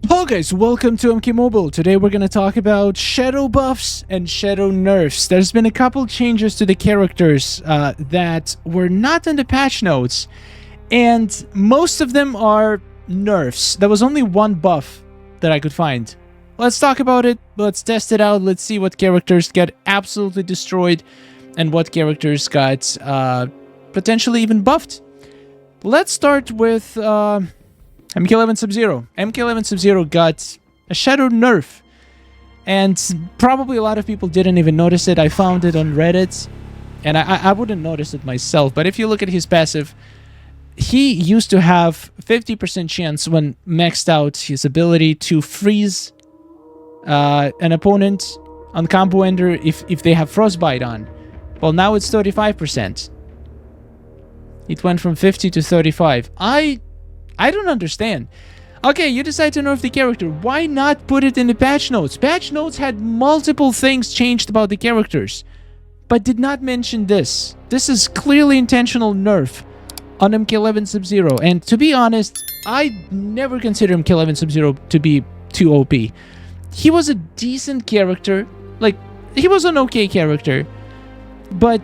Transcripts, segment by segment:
Hello guys, welcome to MKX Mobile. Today we're going to talk about shadow buffs and shadow nerfs. There's been a couple changes to the characters that were not in the patch notes, and most of them are nerfs. There was only one buff that I could find. Let's talk about it, let's test it out, let's see what characters get absolutely destroyed and what characters got potentially even buffed. Let's start with MK11 Sub-Zero. MK11 Sub-Zero got a shadow nerf, and probably a lot of people didn't even notice it. I found it on Reddit, and I wouldn't notice it myself, but if you look at his passive, he used to have 50% chance when maxed out his ability to freeze an opponent on combo ender if they have frostbite on. Well, now it's 35%. It went from 50 to 35. I don't understand. Okay, you decide to nerf the character. Why not put it in the patch notes? Patch notes had multiple things changed about the characters, but did not mention this. This is clearly intentional nerf on MK11 Sub-Zero. And to be honest, I never consider MK11 Sub-Zero to be too OP. He was a decent character. Like, he was an okay character. But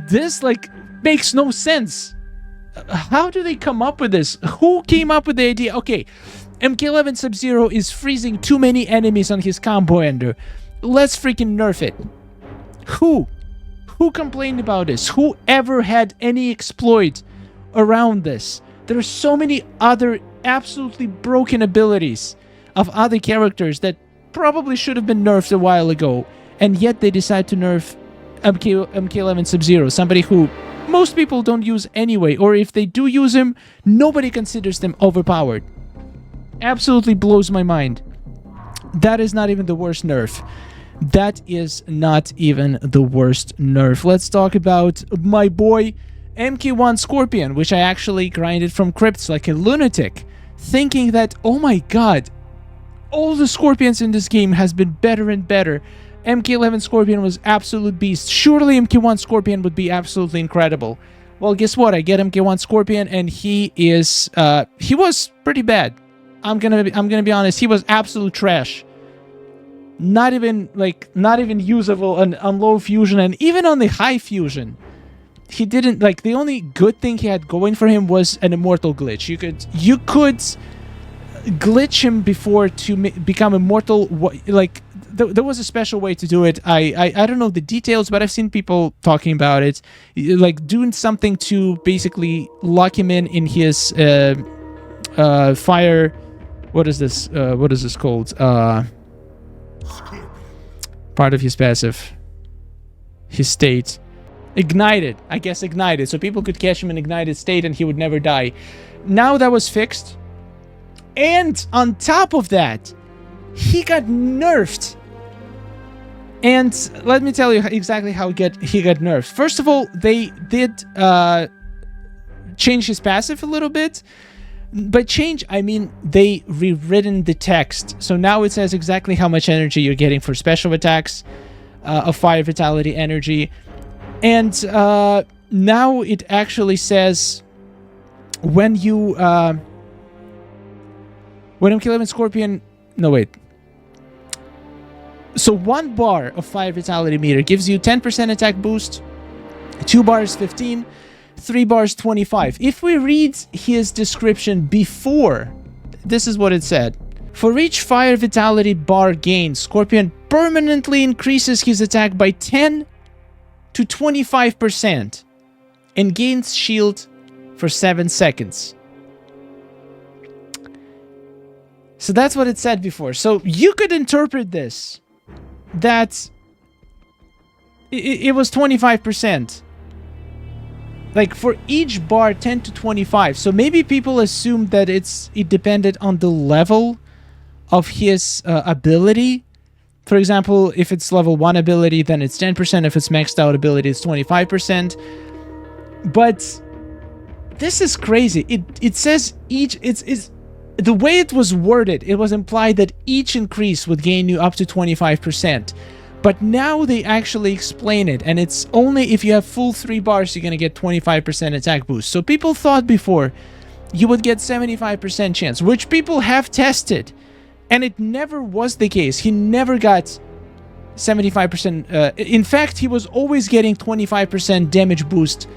this, like, makes no sense. How do they come up with this? Who came up with the idea? Okay, MK11 Sub-Zero is freezing too many enemies on his combo ender. Let's freaking nerf it. Who? Who complained about this? Who ever had any exploit around this? There are so many other absolutely broken abilities of other characters that probably should have been nerfed a while ago, and yet they decide to nerf MK11 Sub-Zero, somebody who most people don't use anyway, or if they do use him, nobody considers them overpowered. Absolutely blows my mind. That is not even the worst nerf. That is not even the worst nerf. Let's talk about my boy MK1 Scorpion, which I actually grinded from crypts like a lunatic, thinking that, oh my god, all the Scorpions in this game has been better and better. MK11 Scorpion was absolute beast. Surely MK1 Scorpion would be absolutely incredible. Well, guess what? I get MK1 Scorpion, and he is he was pretty bad. I'm gonna be honest. He was absolute trash. Not even usable on low fusion, and even on the high fusion, he didn't, like, the only good thing he had going for him was an immortal glitch. You could glitch him before to become immortal. Like, there was a special way to do it. I don't know the details, but I've seen people talking about it, like doing something to basically lock him in his fire. What is this? What is this called? Part of his passive, his state, ignited. I guess ignited, so people could catch him in ignited state and he would never die. Now that was fixed, and on top of that, he got nerfed. And let me tell you exactly how he got nerfed. First of all, they did change his passive a little bit. By change, I mean they rewritten the text. So now it says exactly how much energy you're getting for special attacks, of fire vitality energy. And now it actually says when you... when MK11 Scorpion... No, wait. So 1 bar of fire vitality meter gives you 10% attack boost, 2 bars 15, 3 bars 25. If we read his description before, this is what it said. For each fire vitality bar gain, Scorpion permanently increases his attack by 10 to 25% and gains shield for 7 seconds. So that's what it said before. So you could interpret this that it was 25%. Like, for each bar, 10 to 25. So maybe people assumed that it depended on the level of his ability. For example, if it's level 1 ability, then it's 10%. If it's maxed out ability, it's 25%. But this is crazy. It says each... It's the way it was worded, it was implied that each increase would gain you up to 25%. But now they actually explain it, and it's only if you have full 3 bars you're going to get 25% attack boost. So people thought before you would get 75% chance, which people have tested. And it never was the case. He never got 75%. In fact, he was always getting 25% damage boost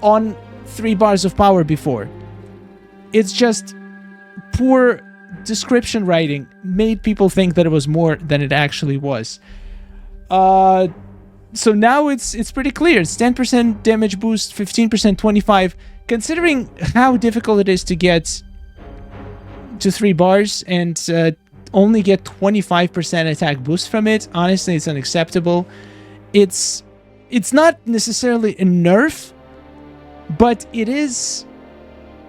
on 3 bars of power before. It's just poor description writing made people think that it was more than it actually was. So now it's pretty clear. It's 10% damage boost, 15%, 25%. Considering how difficult it is to get to 3 bars and only get 25% attack boost from it, honestly, it's unacceptable. It's not necessarily a nerf, but it is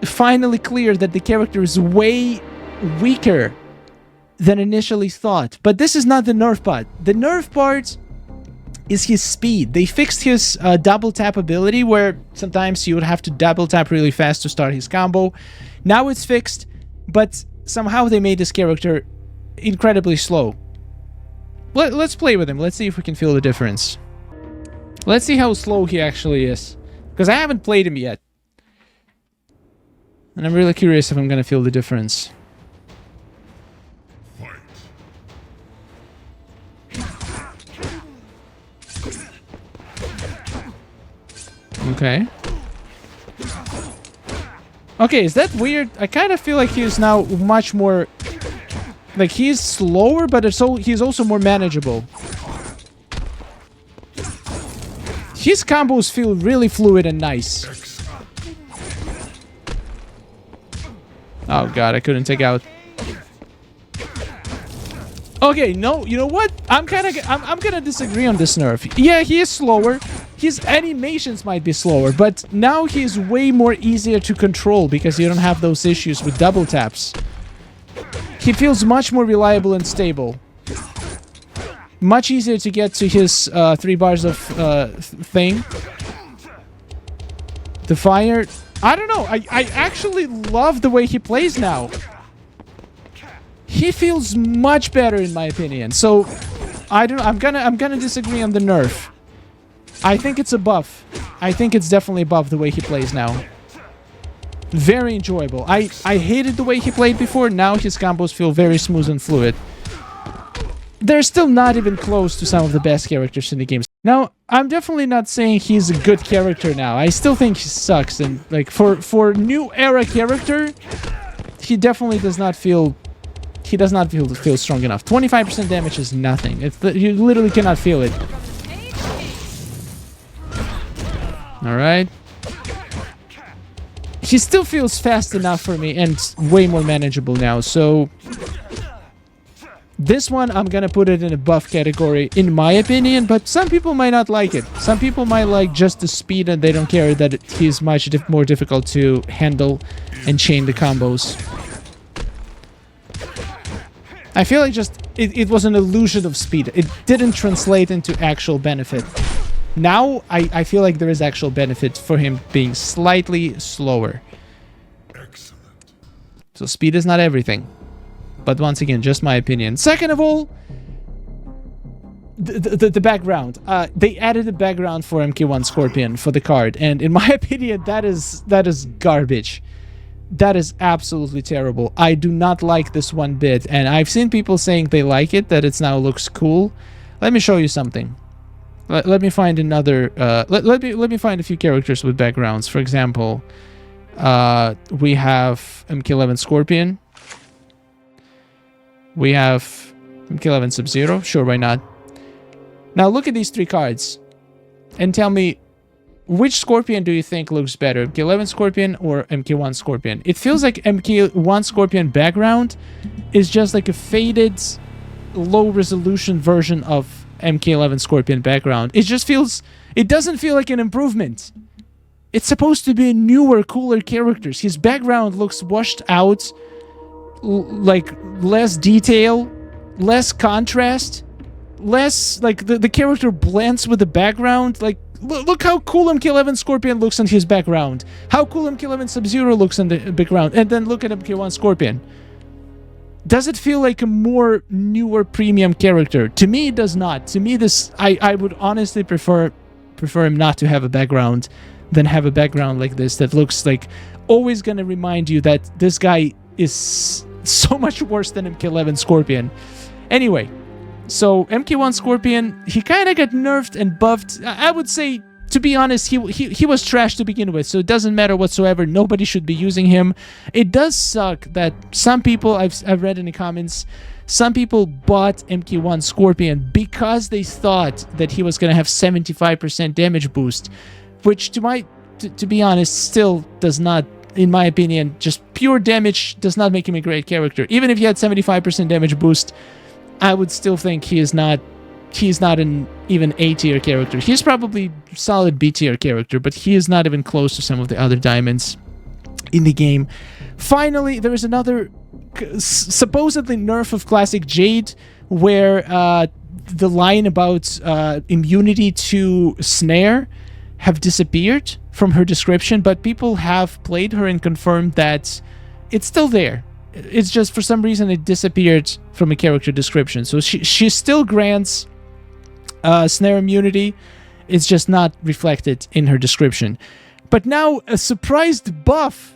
finally clear that the character is way weaker than initially thought. But this is not the nerf part. The nerf part is his speed. They fixed his double tap ability, where sometimes you would have to double tap really fast to start his combo. Now it's fixed, but somehow they made this character incredibly slow. Let's play with him. Let's see if we can feel the difference. Let's see how slow he actually is, because I haven't played him yet. And I'm really curious if I'm gonna feel the difference. Okay. Okay, is that weird? I kind of feel like he's now much more... Like, he's slower, but he's also more manageable. His combos feel really fluid and nice. Oh god, I couldn't take out. Okay, no, you know what? I'm gonna disagree on this nerf. Yeah, he is slower. His animations might be slower, but now he's way more easier to control because you don't have those issues with double taps. He feels much more reliable and stable. Much easier to get to his 3 bars of thing. The fire... I don't know. I actually love the way he plays now. He feels much better in my opinion. So I'm gonna disagree on the nerf. I think it's a buff. I think it's definitely above the way he plays now. Very enjoyable. I hated the way he played before. Now his combos feel very smooth and fluid. They're still not even close to some of the best characters in the game. Now, I'm definitely not saying he's a good character now. I still think he sucks. And like for new era character, he definitely does not feel... He does not feel strong enough. 25% damage is nothing. You literally cannot feel it. Alright. He still feels fast enough for me and way more manageable now, so... This one, I'm gonna put it in a buff category, in my opinion, but some people might not like it. Some people might like just the speed and they don't care that he's much more difficult to handle and chain the combos. I feel like just... It was an illusion of speed. It didn't translate into actual benefit. Now, I feel like there is actual benefit for him being slightly slower. Excellent. So speed is not everything. But once again, just my opinion. Second of all, the background. They added a background for MK1 Scorpion for the card. And in my opinion, that is garbage. That is absolutely terrible. I do not like this one bit. And I've seen people saying they like it, that it now looks cool. Let me show you something. Let me find another... let me find a few characters with backgrounds. For example, we have MK11 Scorpion. We have MK11 Sub-Zero. Sure, why not? Now look at these 3 cards. And tell me, which Scorpion do you think looks better? MK11 Scorpion or MK1 Scorpion? It feels like MK1 Scorpion background is just like a faded, low-resolution version of MK11 Scorpion background. It just feels... It doesn't feel like an improvement. It's supposed to be newer, cooler characters. His background looks washed out, like less detail, less contrast, less... Like, the character blends with the background. Like, look how cool MK11 Scorpion looks on his background. How cool MK11 Sub-Zero looks on the background. And then look at MK1 Scorpion. Does it feel like a more newer premium character? To me, it does not. To me, this... I would honestly prefer him not to have a background than have a background like this that looks like always gonna remind you that this guy is so much worse than MK11 Scorpion. Anyway, so MK1 Scorpion, he kind of got nerfed and buffed. I would say, to be honest, he was trash to begin with, so it doesn't matter whatsoever. Nobody should be using him. It does suck that some people, I've read in the comments, some people bought MK1 Scorpion because they thought that he was going to have 75% damage boost, which to be honest, still does not, in my opinion, just pure damage does not make him a great character. Even if he had 75% damage boost, I would still think he's not an even A tier character. He's probably solid B tier character, but he is not even close to some of the other diamonds in the game. Finally, there is another supposedly nerf of classic Jade, where the line about immunity to snare have disappeared from her description, but people have played her and confirmed that it's still there. It's just for some reason it disappeared from a character description. So she still grants snare immunity. It's just not reflected in her description. But now a surprised buff,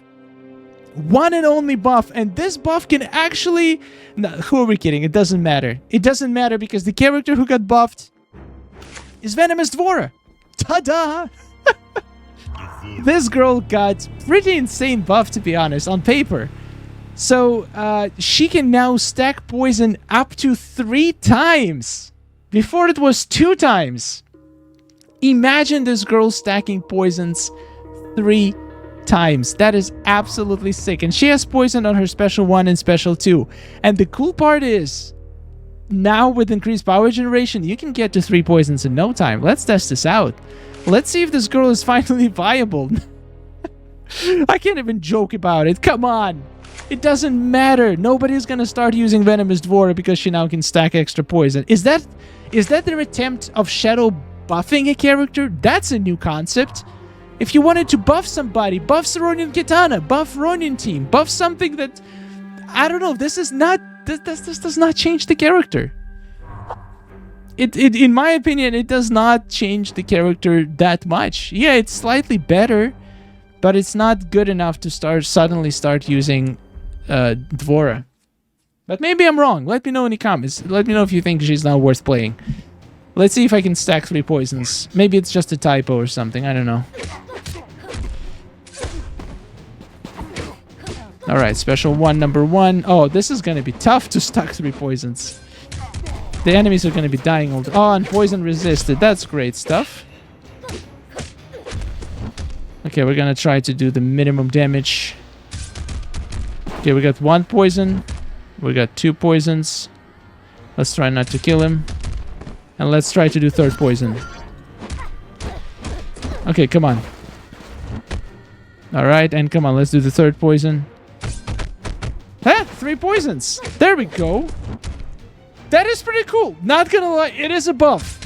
one and only buff, and this buff can actually... No, who are we kidding? It doesn't matter. It doesn't matter because the character who got buffed is Venomous D'Vorah. Ta-da! This girl got pretty insane buff, to be honest, on paper. So she can now stack poison up to 3 times. Before it was 2 times. Imagine this girl stacking poisons 3 times. That is absolutely sick. And she has poison on her special 1 and special 2. And the cool part is, now with increased power generation, you can get to 3 poisons in no time. Let's test this out. Let's see if this girl is finally viable. I can't even joke about it. Come on. It doesn't matter. Nobody's gonna start using Venomous D'Vorah because she now can stack extra poison. Is that their attempt of shadow buffing a character? That's a new concept. If you wanted to buff somebody, buff Saronian Kitana, buff Ronin team, buff something that... I don't know, this does not change the character. In my opinion, it does not change the character that much. Yeah, it's slightly better, but it's not good enough to suddenly start using D'Vorah. But maybe I'm wrong. Let me know in the comments. Let me know if you think she's not worth playing. Let's see if I can stack 3 poisons. Maybe it's just a typo or something. I don't know. Alright, special 1, number 1. Oh, this is going to be tough to stack 3 poisons. The enemies are going to be dying all the... Oh, and poison resisted. That's great stuff. Okay, we're going to try to do the minimum damage. Okay, we got 1 poison. We got 2 poisons. Let's try not to kill him. And let's try to do 3rd poison. Okay, come on. Alright, and come on, let's do the 3rd poison. Ah, 3 poisons. There we go. That is pretty cool. Not gonna lie, it is a buff.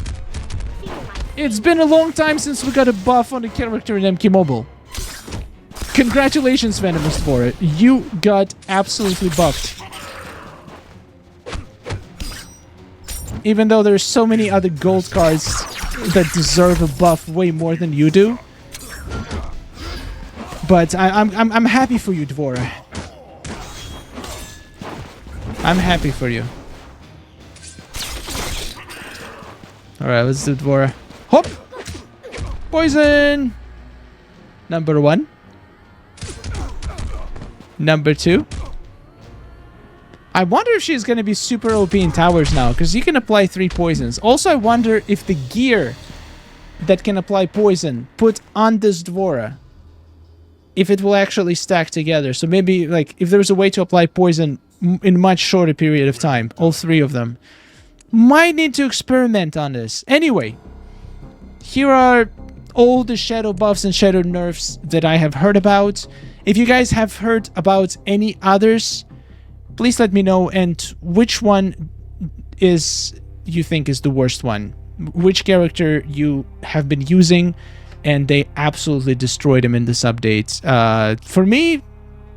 It's been a long time since we got a buff on a character in MK Mobile. Congratulations, Venomous D'Vorah. You got absolutely buffed. Even though there's so many other gold cards that deserve a buff way more than you do. But I'm happy for you, D'Vorah. I'm happy for you. Alright, let's do D'Vorah. Hop! Poison! Number 1. Number 2. I wonder if she's going to be super OP in towers now, because you can apply 3 poisons. Also, I wonder if the gear that can apply poison put on this D'Vorah, if it will actually stack together. So maybe, like, if there's a way to apply poison in a much shorter period of time, all 3 of them. Might need to experiment on this. Anyway, here are all the shadow buffs and shadow nerfs that I have heard about. If you guys have heard about any others, please let me know, and which one you think is the worst one. Which character you have been using and they absolutely destroyed him in this update. For me,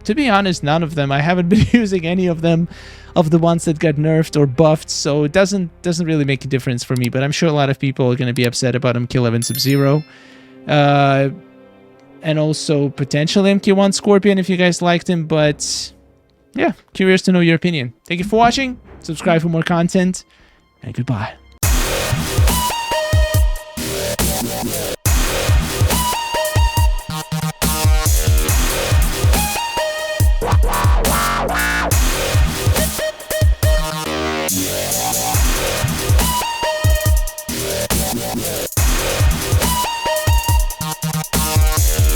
to be honest, none of them. I haven't been using any of them, of the ones that got nerfed or buffed, so it doesn't really make a difference for me, but I'm sure a lot of people are going to be upset about MK11 Sub-Zero. and also potentially MK1 Scorpion if you guys liked him, but yeah, curious to know your opinion. Thank you for watching, subscribe for more content, and goodbye.